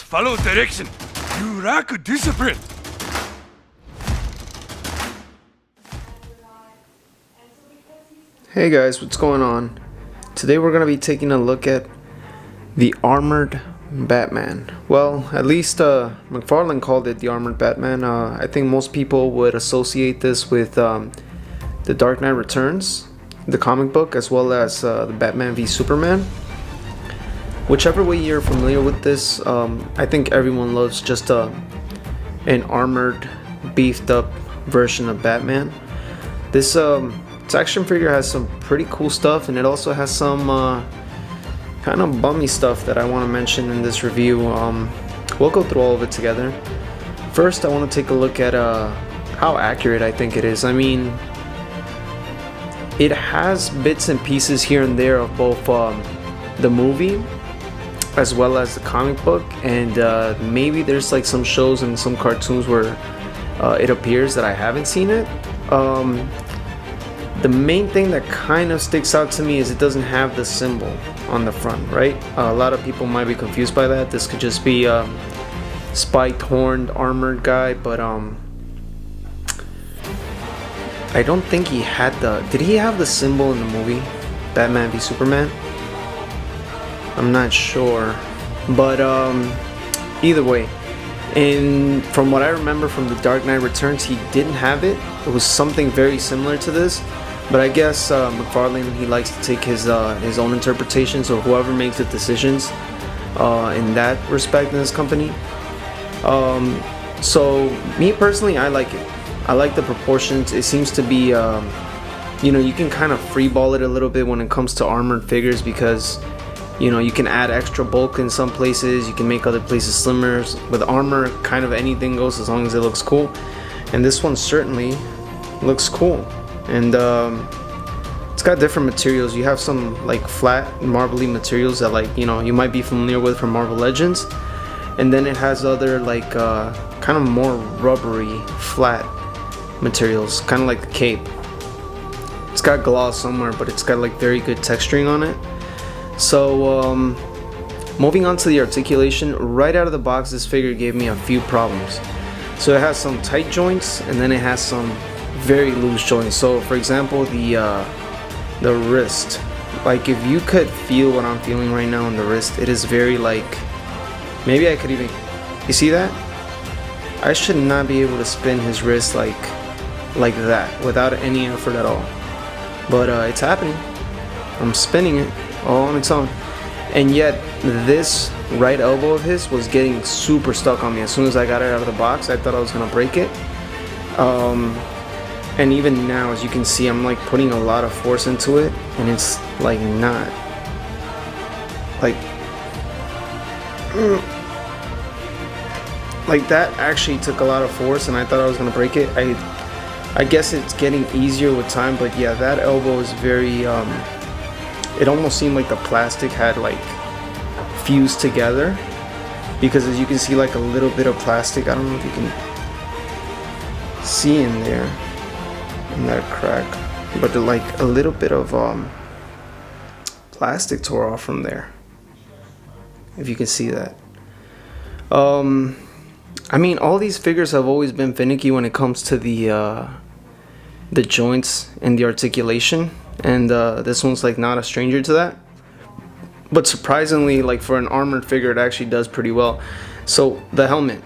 follow direction. You lack discipline. Hey guys, what's going on? Today we're going to be taking a look at the Armored Batman. Well, at least McFarlane called it the Armored Batman. I think most people would associate this with The Dark Knight Returns, the comic book, as well as the Batman v Superman. Whichever way you're familiar with this, I think everyone loves just an armored, beefed up version of Batman. This action figure has some pretty cool stuff, and it also has some kind of bummy stuff that I want to mention in this review. We'll go through all of it together. First, I want to take a look at how accurate I think it is. I mean, it has bits and pieces here and there of both the movie as well as the comic book, and maybe there's like some shows and some cartoons where it appears that I haven't seen it. The main thing that kind of sticks out to me is it doesn't have the symbol on the front, right? A lot of people might be confused by that. This could just be a spiked, horned, armored guy, but I don't think he had the... Did he have the symbol in the movie Batman v Superman? I'm not sure, but either way, and from what I remember from The Dark Knight Returns, he didn't have it. It was something very similar to this, but I guess McFarlane, he likes to take his own interpretations, or whoever makes the decisions in that respect in this company. So me personally, I like it. I like the proportions. It seems to be, you know, you can kind of freeball it a little bit when it comes to armored figures, because you know, you can add extra bulk in some places, you can make other places slimmer. With armor, kind of anything goes as long as it looks cool. And this one certainly looks cool. And it's got different materials. You have some like flat, marbly materials that, like, you know, you might be familiar with from Marvel Legends. And then it has other like kind of more rubbery, flat materials, kind of like the cape. It's got gloss somewhere, but it's got like very good texturing on it. So moving on to the articulation, right out of the box this figure gave me a few problems. So it has some tight joints, and then it has some very loose joints. So for example, the wrist, like if you could feel what I'm feeling right now on the wrist, it is very like, maybe I could even, you see that? I should not be able to spin his wrist like that without any effort at all, but it's happening. I'm spinning it all on its own, and yet this right elbow of his was getting super stuck on me. As soon as I got it out of the box, I thought I was gonna break it, and even now, as you can see, I'm like putting a lot of force into it, and it's like not like that actually took a lot of force, and I thought I was gonna break it. I guess it's getting easier with time, but yeah, that elbow is very it almost seemed like the plastic had like fused together, because as you can see, like a little bit of plastic, I don't know if you can see in there in that crack, but like a little bit of plastic tore off from there, if you can see that. I mean, all these figures have always been finicky when it comes to the joints and the articulation, and this one's like not a stranger to that. But surprisingly, like for an armored figure, it actually does pretty well. So the helmet,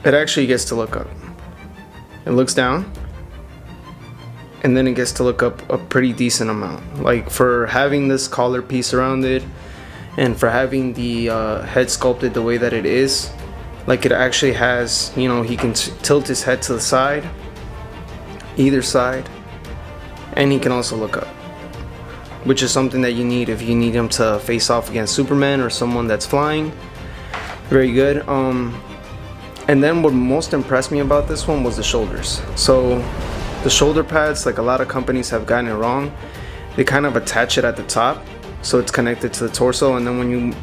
it actually gets to look up. It looks down, and then it gets to look up a pretty decent amount. Like for having this collar piece around it, and for having the head sculpted the way that it is, like it actually has, you know, he can tilt his head to the side, either side, and he can also look up, which is something that you need if you need him to face off against Superman or someone that's flying. Very good. And then what most impressed me about this one was the shoulders. So the shoulder pads, like a lot of companies have gotten it wrong, they kind of attach it at the top, so it's connected to the torso, and then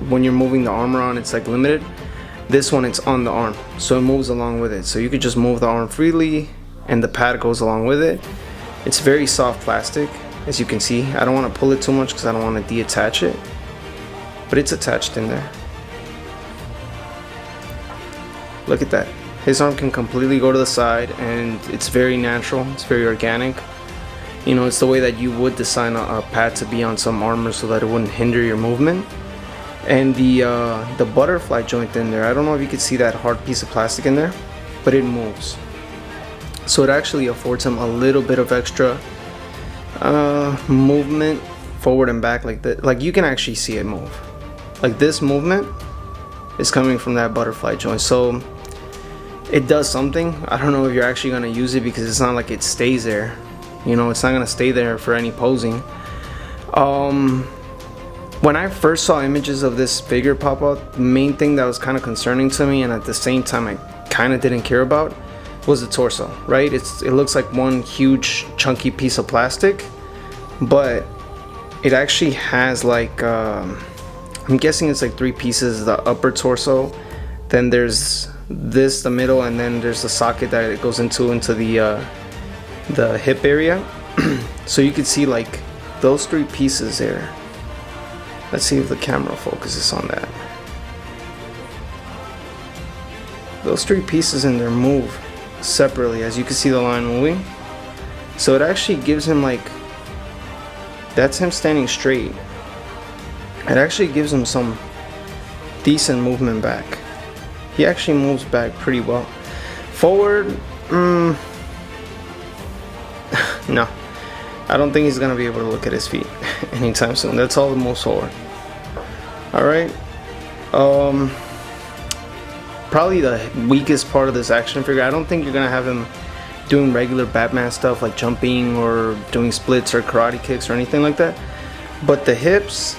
when you're moving the armor on, it's like limited. This one, it's on the arm, so it moves along with it. So you could just move the arm freely, and the pad goes along with it. It's very soft plastic, as you can see. I don't want to pull it too much because I don't want to detach it, but it's attached in there. Look at that. His arm can completely go to the side, and it's very natural. It's very organic. You know, it's the way that you would design a pad to be on some armor so that it wouldn't hinder your movement. And the butterfly joint in there, I don't know if you can see that hard piece of plastic in there, but it moves. So it actually affords him a little bit of extra movement forward and back like that. Like you can actually see it move. Like this movement is coming from that butterfly joint. So it does something. I don't know if you're actually gonna use it because it's not like it stays there. You know, it's not gonna stay there for any posing. When I first saw images of this figure pop up, the main thing that was kind of concerning to me and at the same time I kind of didn't care about was the torso, right? It looks like one huge chunky piece of plastic, but it actually has like I'm guessing it's like 3 pieces. The upper torso, then there's this, the middle, and then there's the socket that it goes into the hip area. So you can see like those 3 pieces there. Let's see if the camera focuses on that. Those 3 pieces in there move separately, as you can see the line moving. So it actually gives him like, that's him standing straight. It actually gives him some decent movement back. He actually moves back pretty well. Forward, no. I don't think he's gonna be able to look at his feet anytime soon. That's all the most forward. Alright. Probably the weakest part of this action figure. I don't think you're gonna have him doing regular Batman stuff like jumping or doing splits or karate kicks or anything like that. But the hips,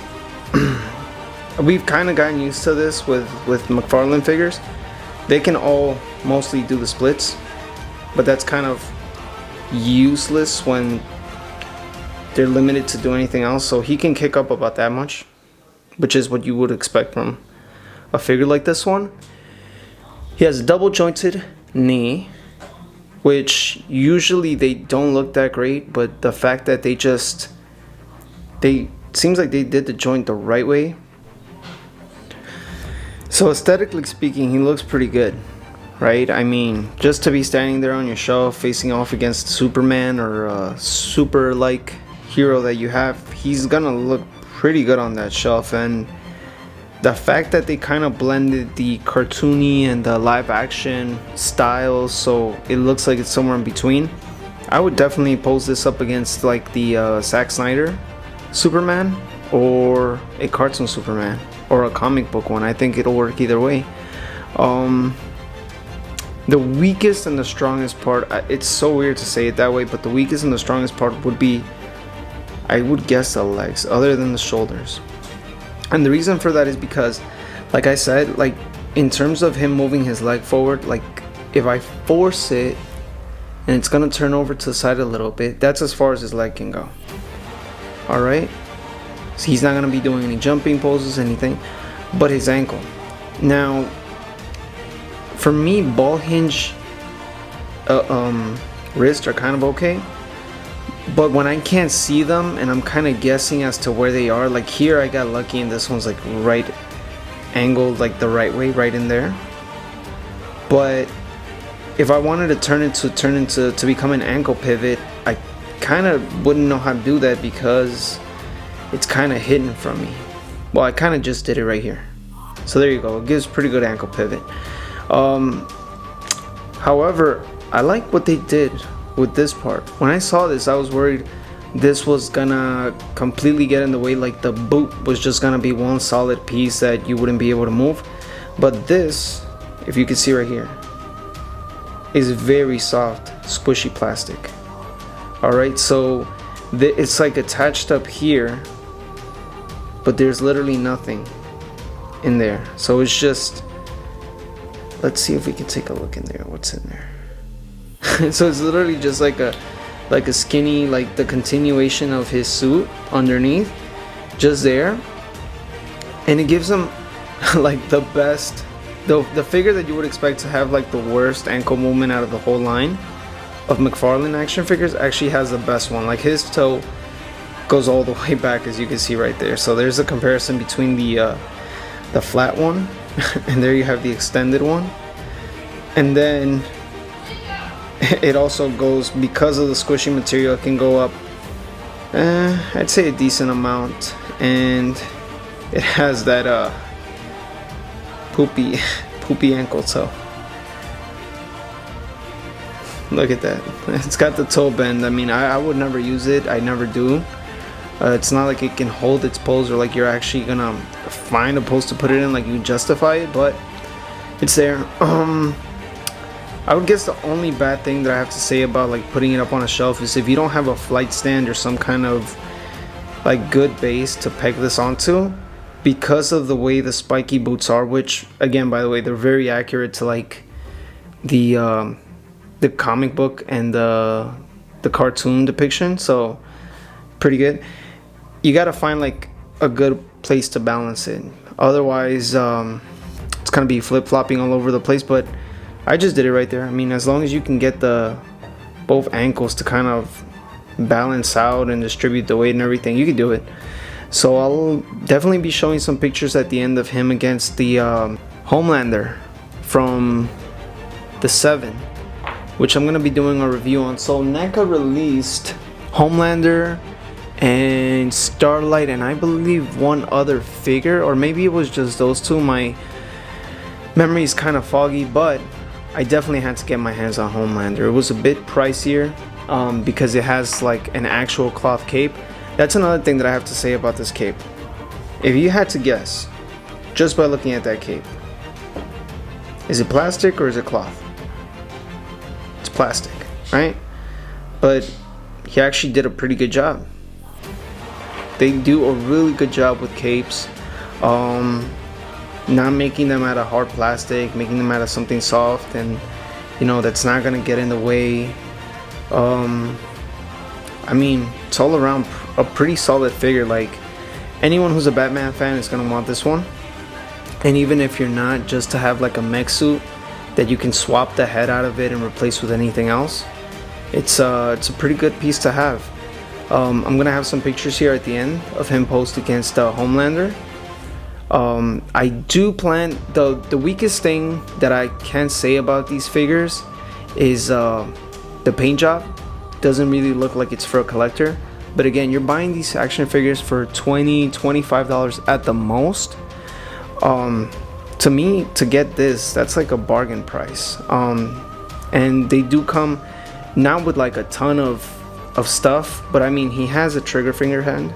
we've kind of gotten used to this with McFarlane figures. They can all mostly do the splits, but that's kind of useless when they're limited to do anything else. So he can kick up about that much, which is what you would expect from a figure like this one. He has a double jointed knee, which usually they don't look that great, but the fact that they seems like they did the joint the right way. So aesthetically speaking, he looks pretty good, right? I mean, just to be standing there on your shelf facing off against Superman or a super like hero that you have, he's gonna look pretty good on that shelf. And the fact that they kind of blended the cartoony and the live action styles, so it looks like it's somewhere in between. I would definitely pose this up against like the Zack Snyder Superman or a cartoon Superman or a comic book one. I think it'll work either way. The weakest and the strongest part, it's so weird to say it that way, but the weakest and the strongest part would be, I would guess, the legs, other than the shoulders. And the reason for that is because, like I said, like in terms of him moving his leg forward, like if I force it and it's gonna turn over to the side a little bit, that's as far as his leg can go. Alright, so he's not gonna be doing any jumping poses, anything, but his ankle. Now for me, ball hinge wrists are kind of okay, but when I can't see them and I'm kind of guessing as to where they are, like here I got lucky and this one's like right angled like the right way, right in there. But if I wanted to turn it to become an ankle pivot, I kind of wouldn't know how to do that because it's kind of hidden from me. Well, I kind of just did it right here. So there you go, it gives pretty good ankle pivot. However, I like what they did with this part. When I saw this, I was worried this was gonna completely get in the way, like the boot was just gonna be one solid piece that you wouldn't be able to move. But this, if you can see right here, is very soft, squishy plastic. Alright, so it's like attached up here, but there's literally nothing in there. So it's just, let's see if we can take a look in there. What's in there? So it's literally just like a skinny, like the continuation of his suit underneath, just there. And it gives him like the best, the figure that you would expect to have like the worst ankle movement out of the whole line of McFarlane action figures actually has the best one. Like his toe goes all the way back, as you can see right there. So there's a comparison between the flat one and there you have the extended one. And then it also goes, because of the squishy material, it can go up I'd say a decent amount. And it has that poopy ankle toe. Look at that. It's got the toe bend. I mean, I would never use it. I never do. It's not like it can hold its pose, or like you're actually gonna find a pose to put it in, like you justify it, but it's there. I would guess the only bad thing that I have to say about like putting it up on a shelf is if you don't have a flight stand or some kind of like good base to peg this onto, because of the way the spiky boots are, which again, by the way, they're very accurate to like the comic book and the cartoon depiction, so pretty good. You gotta find like a good place to balance it, otherwise it's gonna be flip-flopping all over the place. But I just did it right there. I mean, as long as you can get the both ankles to kind of balance out and distribute the weight and everything, you can do it. So I'll definitely be showing some pictures at the end of him against the Homelander from the 7, which I'm gonna be doing a review on. So NECA released Homelander and Starlight, and I believe one other figure, or maybe it was just those two. My memory is kind of foggy, but I definitely had to get my hands on Homelander. It was a bit pricier because it has like an actual cloth cape. That's another thing that I have to say about this cape. If you had to guess, just by looking at that cape, is it plastic or is it cloth? It's plastic, right? But he actually did a pretty good job. They do a really good job with capes, not making them out of hard plastic, making them out of something soft, and you know, that's not gonna get in the way. I mean, it's all around a pretty solid figure. Like, anyone who's a Batman fan is gonna want this one. And even if you're not, just to have like a mech suit that you can swap the head out of it and replace with anything else, it's a pretty good piece to have. I'm gonna have some pictures here at the end of him posed against Homelander. I do plan, the weakest thing that I can say about these figures is the paint job. Doesn't really look like it's for a collector, but again, you're buying these action figures for $20-$25 at the most. To me, to get this, that's like a bargain price. And they do come not with like a ton of stuff, but I mean, he has a trigger finger hand,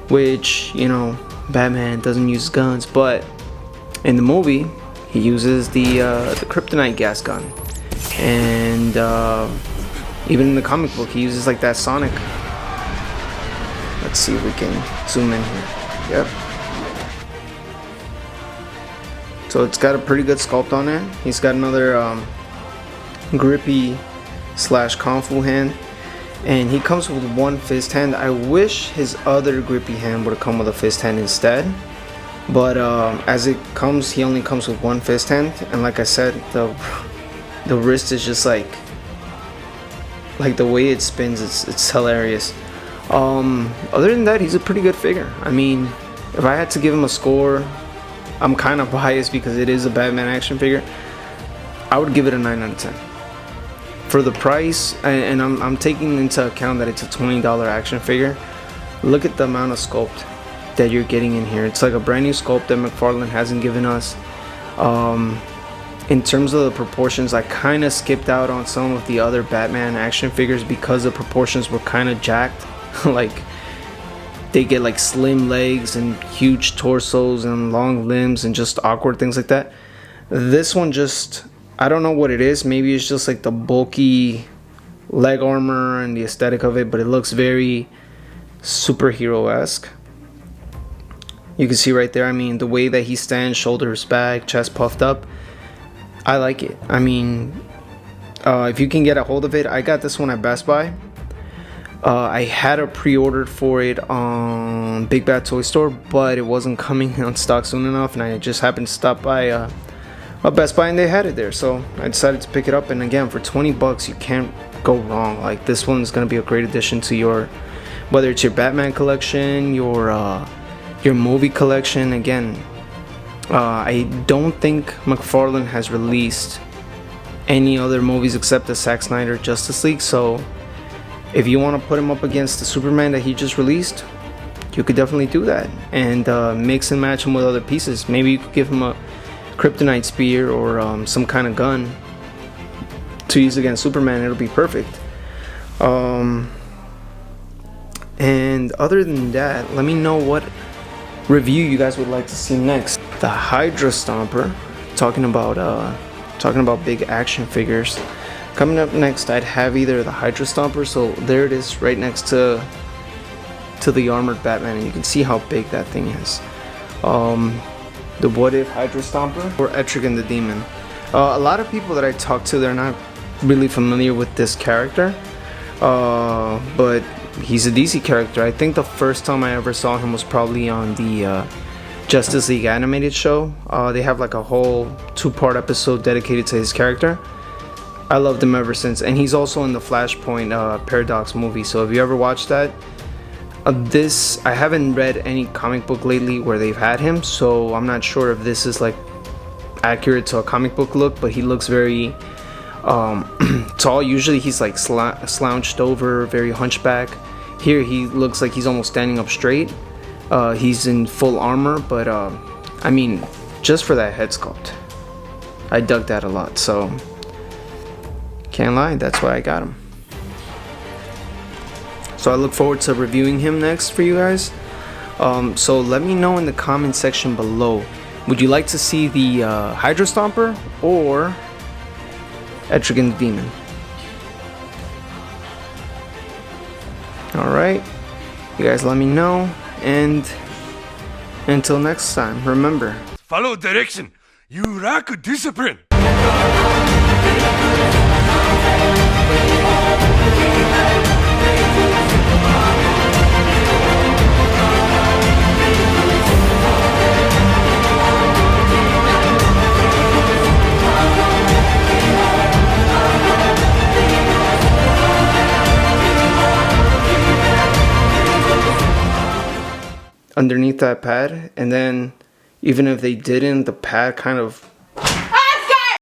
which, you know, Batman doesn't use guns, but in the movie he uses the kryptonite gas gun, and even in the comic book he uses like that sonic. Let's see if we can zoom in here. Yep. So it's got a pretty good sculpt on it. He's got another grippy / kung fu hand, and he comes with one fist hand. I wish his other grippy hand would have come with a fist hand instead, but as it comes, he only comes with one fist hand. And like I said, the wrist is just like the way it spins, it's hilarious. Other than that, he's a pretty good figure. I mean, if I had to give him a score, I'm kind of biased because it is a Batman action figure, I would give it a 9 out of 10. For the price, and I'm taking into account that it's a $20 action figure. Look at the amount of sculpt that you're getting in here. It's like a brand new sculpt that McFarlane hasn't given us. In terms of the proportions, I kind of skipped out on some of the other Batman action figures because the proportions were kind of jacked. Like, they get like slim legs and huge torsos and long limbs and just awkward things like that. This one just, I don't know what it is. Maybe it's just like the bulky leg armor and the aesthetic of it, but it looks very superhero-esque. You can see right there, I mean, the way that he stands, shoulders back, chest puffed up, I like it. I mean, if you can get a hold of it, I got this one at Best Buy. I had a pre-ordered for it on Big Bad Toy Store, but it wasn't coming on stock soon enough, and I just happened to stop by a Best Buy and they had it there, so I decided to pick it up. And again, for $20 you can't go wrong. Like, this one's gonna be a great addition to your, whether it's your Batman collection, your movie collection. Again, I don't think McFarlane has released any other movies except the Zack Snyder Justice League. So if you want to put him up against the Superman that he just released, you could definitely do that and mix and match him with other pieces. Maybe you could give him a kryptonite spear or some kind of gun to use against Superman. It'll be perfect. And other than that, let me know what review you guys would like to see next. The Hydra Stomper, talking about big action figures. Coming up next, I'd have either the Hydra Stomper, so there it is right next to the armored Batman, and you can see how big that thing is. The What If Hydra Stomper, or Etrigan the Demon. A lot of people that I talk to, they're not really familiar with this character, but he's a DC character. I think the first time I ever saw him was probably on the Justice League animated show. They have like a whole 2-part episode dedicated to his character. I loved him ever since, and he's also in the Flashpoint Paradox movie. So if you ever watched that, I haven't read any comic book lately where they've had him, so I'm not sure if this is like accurate to a comic book look, but he looks very tall. Usually he's like slouched over, very hunchback. Here he looks like he's almost standing up straight. He's in full armor, but I mean, just for that head sculpt, I dug that a lot, so can't lie, that's why I got him. So I look forward to reviewing him next for you guys. So let me know in the comment section below, would you like to see the Hydra Stomper or Etrigan the Demon? Alright, you guys let me know, and until next time, remember, Follow direction. You lack discipline. underneath that pad, and then even if they didn't, the pad kind of